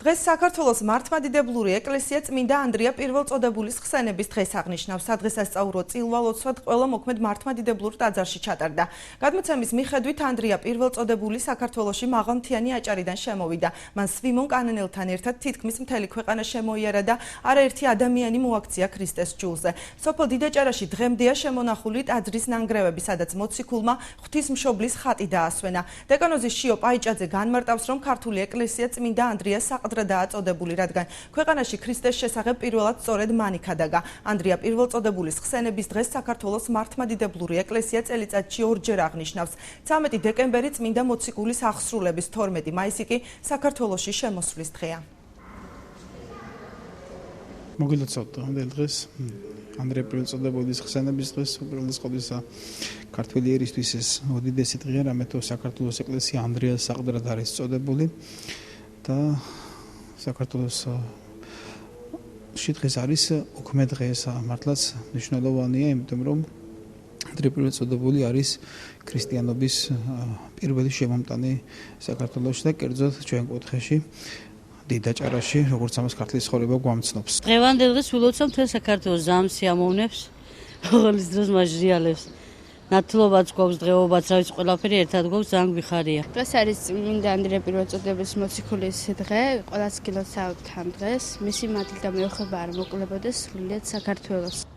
დღეს საქართველოს მართლმადიდებლური ეკლესია წმინდა ანდრია პირველწოდებულის ხსენების დღეს აღნიშნავს. სადღესასწაულო წილვალოცვად ყველა მოქმედ მართლმადიდებლურ ტაძარში ჩატარდა. გადმოცემის მიხედვით ანდრია პირველწოდებული საქართველოში მაღალმთიანი აჭარიდან შემოვიდა. მან სვიმონ კანონელთან ერთად თითქმის მთელი ქვეყანა შემოიარა და არაერთი ადამიანი მოაქცია ქრისტეს ჯულზე. სოფელ დიდაჭარაში დღემდეა შემონახული ტაძრის ნანგრევები, სადაც მოციქულმა ღვთისმშობლის ხატი დაასვენა. დეკანოზის შიო პაიჭაძე განმარტავს, რომ ქართული ეკლესია წმინდა ანდრიას საყდრადაა წოდებული, რადგან ქვეყანაში ქრისტეს შესახებ პირველად სწორედ მან იქადაგა. ანდრია პირველწოდებულის ხსენების დღეს საქართველოს მართლმადიდებლური ეკლესია წელიწადში ორჯერ აღნიშნავს. 13 დეკემბერი წმინდა მოციქულის აღსრულების, 12 მაისი კი საქართველოში შემოსვლის დღეა. მოგილოცავთ დღემდე დღეს ანდრია პირველწოდებულის ხსენების დღეს, უპირველეს ყოვლისა ქართველი ერისთვის ეს უდიდესი დღეა, რამეთო საქართველოს ეკლესია ანდრიას საყდრად არის წოდებული და საქართველოს დღეს არის უქმე დღე, მართლაც მნიშვნელოვანია, იმიტომ რომ ანდრია პირველწოდებული არის ქრისტიანობის პირველი შემომტანი საქართველოში და კერძოდ ჩვენ კუთხეში დიდაჭარაში, როგორც ამას ქართლის ცხოვრება გვამცნობს. დღევანდელ დღეს ვილოცავ მთელ საქართველოს ზამს სიამოვნებს, ყოველის დროს მაჟრიალებს. ნათლობაც გვაქვს, დღეობაც, რა ვიცი, ყველაფერი ერთად გვაქვს, ძალიან გვიხარია. დღეს არის წმინდა ანდრია პირველწოდებულის მოციქულის დღე, ყველას გილოცავთ ამ დღეს. მისი მადლი და მეოხება არ მოკლებოდეს სრულიად საქართველოს.